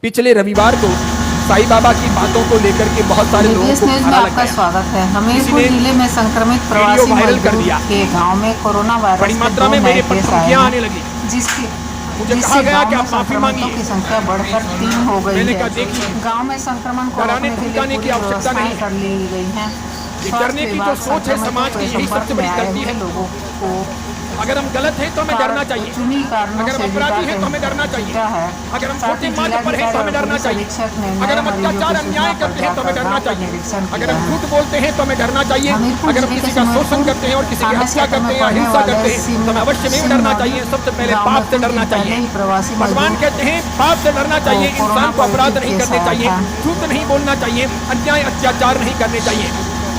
पिछले रविवार को साईं बाबा की बातों को लेकर के बहुत सारे लोगों को न्यूज में आपका स्वागत है। हमीरपुर जिले में संक्रमित प्रवासी मजदूर के गांव में कोरोना वायरस बड़ी मात्रा में मेरे पर धमकियां आने लगी, जिससे गांव में संक्रमितों की संख्या बढ़कर 3 हो गई है। गांव में संक्रमण को रोकने के लिए पूरी व्यवस्थाएं कर ली गई हैं। डरने की जो सोच है समाज की, यही सबसे बड़ी गलती है। लोगों को अगर हम गलत हैं तो हमें डरना चाहिए, अगर हम अपराधी हैं तो हमें डरना चाहिए, अगर हम छोटे मार्ग पर हैं तो हमें डरना चाहिए, अगर हम अत्याचार अन्याय करते हैं तो हमें डरना चाहिए, अगर हम झूठ बोलते हैं तो हमें डरना चाहिए, अगर हम किसी का शोषण करते हैं और किसी की हत्या करते हैं या हिंसा करते हैं तो हमें अवश्य नहीं डरना चाहिए। सबसे पहले पाप से डरना चाहिए। भगवान कहते हैं पाप से डरना चाहिए, इंसान को अपराध नहीं करने चाहिए, झूठ नहीं बोलना चाहिए, अन्याय अत्याचार नहीं करने चाहिए।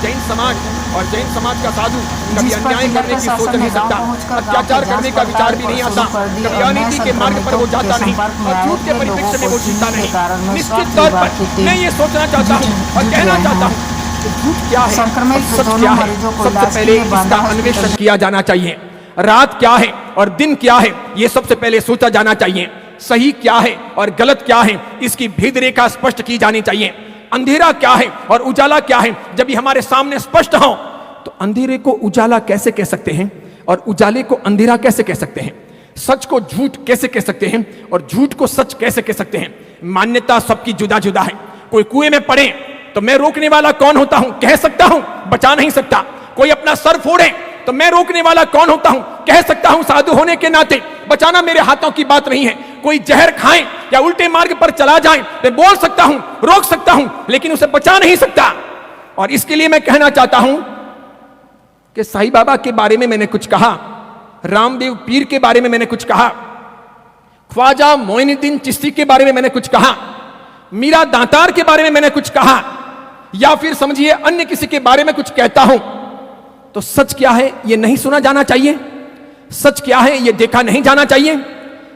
जैन समाज और जैन समाज का साधु कभी अन्याय करने की सोच नहीं सकता, अत्याचार करने का विचार भी नहीं आता, कभी अनीति के मार्ग पर वो जाता नहीं और झूठ के परिप्रेक्ष्य में वो जीता नहीं। निश्चित तौर पर मैं ये सोचना चाहता हूँ और कहना चाहता हूँ कि झूठ क्या है, सच क्या है, सबसे पहले इसका अन्वेषण किया जाना चाहिए। रात क्या है और दिन क्या है, ये सबसे पहले सोचा जाना चाहिए। सही क्या है और गलत क्या है, इसकी भेद रेखा स्पष्ट की जानी चाहिए। अंधेरा क्या है और उजाला क्या है, जब ये हमारे सामने स्पष्ट हो तो अंधेरे को उजाला कैसे कह सकते हैं और उजाले को अंधेरा कैसे कह सकते हैं, सच को झूठ कैसे कह सकते हैं और झूठ को सच कैसे कह सकते हैं। मान्यता सबकी जुदा जुदा है। कोई कुएं में पड़े तो मैं रोकने वाला कौन होता हूं, कह सकता हूं, बचा नहीं सकता। कोई अपना सर फोड़े तो मैं रोकने वाला कौन होता हूं, कह सकता हूं साधु होने के नाते, बचाना मेरे हाथों की बात नहीं है। कोई जहर खाएं या उल्टे मार्ग पर चला जाए मैं बोल सकता हूं, रोक सकता हूं, लेकिन उसे बचा नहीं सकता। और इसके लिए मैं कहना चाहता हूं कि साईं बाबा के बारे में मैंने कुछ कहा, रामदेव पीर के बारे में मैंने कुछ कहा, ख्वाजा मोइनुद्दीन चिश्ती के बारे में मैंने कुछ कहा, मीरा दातार के बारे में मैंने कुछ कहा, या फिर समझिए अन्य किसी के बारे में कुछ कहता हूं तो सच क्या है ये नहीं सुना जाना चाहिए, सच क्या है ये देखा नहीं जाना चाहिए,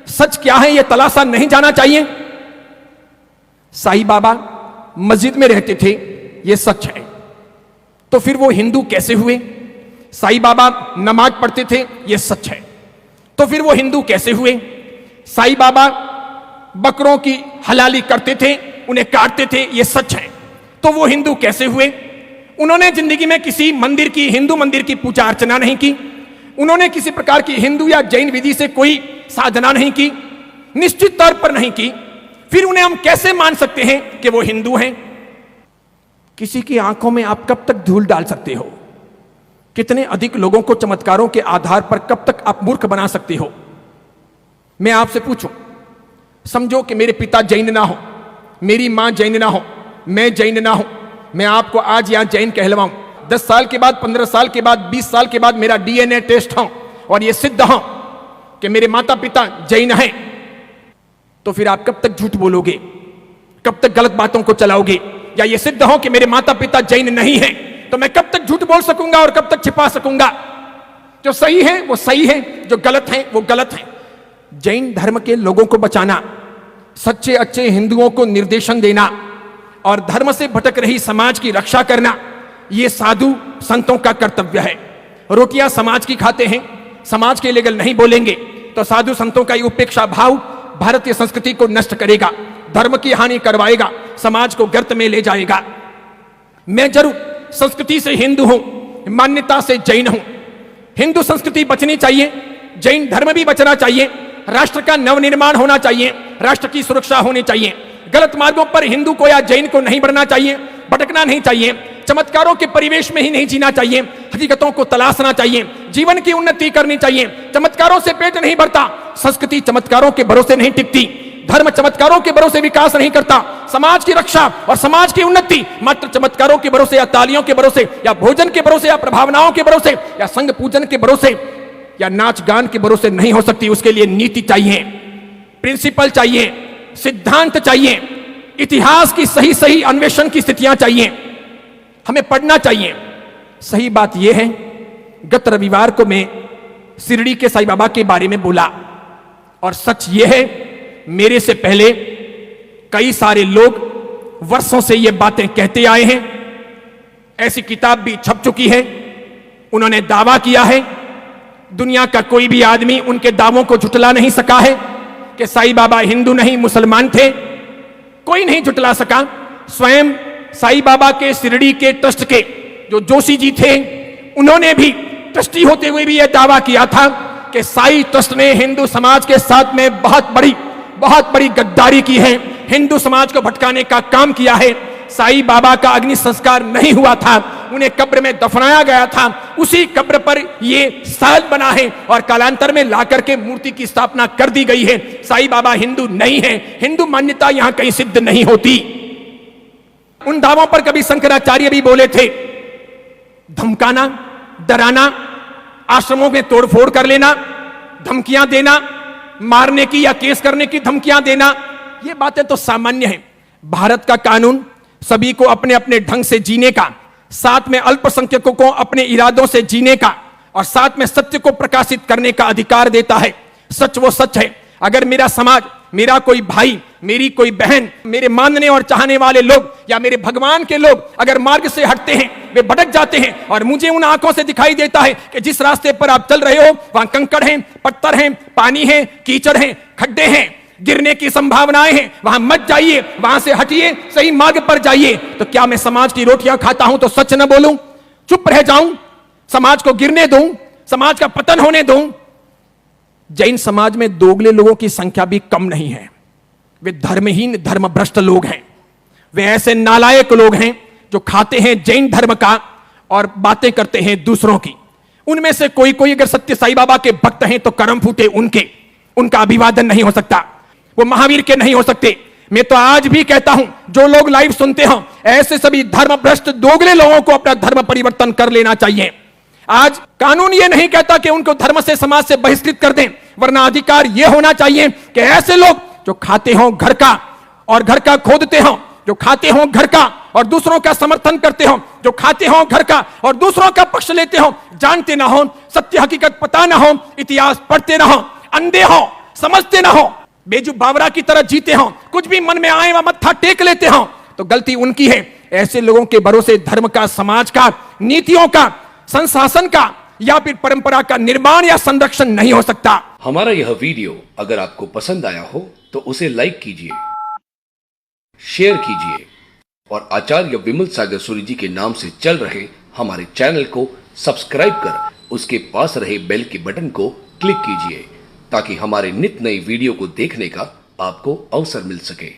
सच क्या है ये तलाशा नहीं जाना चाहिए। साईं बाबा मस्जिद में रहते थे, ये सच है, तो फिर वो हिंदू कैसे हुए? साईं बाबा नमाज पढ़ते थे, ये सच है, तो फिर वो हिंदू कैसे हुए? साईं बाबा बकरों की हलाली करते थे, उन्हें काटते थे, ये सच है, तो वो हिंदू कैसे हुए? उन्होंने जिंदगी में किसी मंदिर की, हिंदू मंदिर की पूजा अर्चना नहीं की, उन्होंने किसी प्रकार की हिंदू या जैन विधि से कोई साधना नहीं की, निश्चित तौर पर नहीं की, फिर उन्हें हम कैसे मान सकते हैं कि वो हिंदू हैं? किसी की आंखों में आप कब तक धूल डाल सकते हो? कितने अधिक लोगों को चमत्कारों के आधार पर कब तक आप मूर्ख बना सकते हो? मैं आपसे पूछूं, समझो कि मेरे पिता जैन ना हो, मेरी मां जैन ना हो, मैं जैन ना हूं, मैं आपको आज यहां जैन कहलवाऊं, 10 साल के बाद, 15 साल के बाद, 20 साल के बाद मेरा डीएनए टेस्ट हो और ये सिद्ध हो कि मेरे माता पिता जैन हैं, तो फिर आप कब तक झूठ बोलोगे, कब तक गलत बातों को चलाओगे? या ये सिद्ध हो कि मेरे माता पिता जैन नहीं हैं, तो मैं कब तक झूठ बोल सकूंगा और कब तक छिपा सकूंगा? जो सही है वो सही है, जो गलत है वो गलत है। जैन धर्म के लोगों को बचाना, सच्चे अच्छे हिंदुओं को निर्देशन देना और धर्म से भटक रही समाज की रक्षा करना, ये साधु संतों का कर्तव्य है। रोटियां समाज की खाते हैं, समाज के लिए नहीं बोलेंगे तो साधु संतों का ये उपेक्षा भाव भारतीय संस्कृति को नष्ट करेगा, धर्म की हानि करवाएगा, समाज को गर्त में ले जाएगा। मैं जरूर संस्कृति से हिंदू हूं, मान्यता से जैन हूं। हिंदू संस्कृति बचनी चाहिए, जैन धर्म भी बचना चाहिए, राष्ट्र का नवनिर्माण होना चाहिए, राष्ट्र की सुरक्षा होनी चाहिए। गलत मार्गों पर हिंदू को या जैन को नहीं बढ़ना चाहिए, भटकना नहीं चाहिए, चमत्कारों के परिवेश में ही नहीं जीना चाहिए, हकीकतों को तलाशना चाहिए, जीवन की उन्नति करनी चाहिए। चमत्कारों से पेट नहीं भरता, संस्कृति चमत्कारों के भरोसे नहीं टिकती, धर्म चमत्कारों के भरोसे विकास नहीं करता, समाज की रक्षा और समाज की उन्नति मात्र चमत्कारों के भरोसे या तालियों के भरोसे या भोजन के भरोसे या प्रभावनाओं के भरोसे या संघ पूजन के भरोसे या नाच गान के भरोसे नहीं हो सकती। उसके लिए नीति चाहिए, प्रिंसिपल चाहिए, सिद्धांत चाहिए, इतिहास की सही सही अन्वेषण की स्थितियां चाहिए, हमें पढ़ना चाहिए। सही बात यह है, गत रविवार को मैं शिरडी के साईं बाबा के बारे में बोला और सच यह है, मेरे से पहले कई सारे लोग वर्षों से ये बातें कहते आए हैं, ऐसी किताब भी छप चुकी है, उन्होंने दावा किया है, दुनिया का कोई भी आदमी उनके दावों को झुठला नहीं सका है कि साईं बाबा हिंदू नहीं मुसलमान थे। कोई नहीं झुटला सका। स्वयं साईं बाबा के शिरडी के ट्रस्ट के जो जोशी जी थे, उन्होंने भी ट्रस्टी होते हुए भी यह दावा किया था कि साईं ट्रस्ट ने हिंदू समाज के साथ में बहुत बड़ी गद्दारी की है, हिंदू समाज को भटकाने का काम किया है। साईं बाबा का अग्नि संस्कार नहीं हुआ था, उन्हें कब्र में दफनाया गया था, उसी कब्र पर ये साज बना है और कालांतर में लाकर के मूर्ति की स्थापना कर दी गई है। साईं बाबा हिंदू नहीं है, हिंदू मान्यता यहां कहीं सिद्ध नहीं होती। उन दावों पर कभी शंकराचार्य भी बोले थे, धमकाना, डराना, आश्रमों में तोड़फोड़ कर लेना, धमकियां देना, मारने की या केस करने की धमकियां देना, ये बातें तो सामान्य हैं। भारत का कानून सभी को अपने अपने ढंग से जीने का, साथ में अल्पसंख्यकों को अपने इरादों से जीने का और साथ में सत्य को प्रकाशित करने का अधिकार देता है। सच वो सच है। अगर मेरा समाज, मेरा कोई भाई, मेरी कोई बहन, मेरे मानने और चाहने वाले लोग या मेरे भगवान के लोग अगर मार्ग से हटते हैं, वे भटक जाते हैं और मुझे उन आंखों से दिखाई देता है कि जिस रास्ते पर आप चल रहे हो वहां कंकड़ हैं, पत्थर हैं, पानी है, कीचड़ हैं, खड्डे हैं, गिरने की संभावनाएं हैं, वहां मत जाइए, वहां से हटिए, सही मार्ग पर जाइए। तो क्या मैं समाज की रोटियां खाता हूं तो सच न बोलूं, चुप रह जाऊं, समाज को गिरने दूं, समाज का पतन होने दूं? जैन समाज में दोगले लोगों की संख्या भी कम नहीं है। वे धर्महीन, धर्मभ्रष्ट लोग हैं। वे ऐसे नालायक लोग हैं जो खाते हैं जैन धर्म का और बातें करते हैं दूसरों की। उनमें से कोई अगर सत्य साईं बाबा के भक्त हैं तो करम फूटे उनके, उनका अभिवादन नहीं हो सकता, वो महावीर के नहीं हो सकते। मैं तो आज भी कहता हूं, जो लोग लाइव सुनते हो, ऐसे सभी धर्मभ्रष्ट दोगले लोगों को अपना धर्म परिवर्तन कर लेना चाहिए। आज कानून ये नहीं कहता कि उनको धर्म से, समाज से बहिष्कृत कर दें, वरना अधिकार यह होना चाहिए कि ऐसे लोग जो खाते हो घर का और घर का खोदते हो, जो खाते हो घर का और दूसरों का समर्थन करते हो, जो खाते हो घर का और दूसरों का पक्ष लेते हो, जानते ना हो, सत्य हकीकत पता ना हो, इतिहास पढ़ते ना हो, अंधे हो, समझते ना हो, बेजू बावरा की तरह जीते हो, कुछ भी मन में आए वह मत्था टेक लेते हो, तो गलती उनकी है। ऐसे लोगों के भरोसे धर्म का, समाज का, नीतियों का, संशासन का या फिर परंपरा का निर्माण या संरक्षण नहीं हो सकता। हमारा यह वीडियो अगर आपको पसंद आया हो तो उसे लाइक कीजिए, शेयर कीजिए और आचार्य विमल सागर सूरी जी के नाम से चल रहे हमारे चैनल को सब्सक्राइब कर उसके पास रहे बेल के बटन को क्लिक कीजिए ताकि हमारे नित नए वीडियो को देखने का आपको अवसर मिल सके।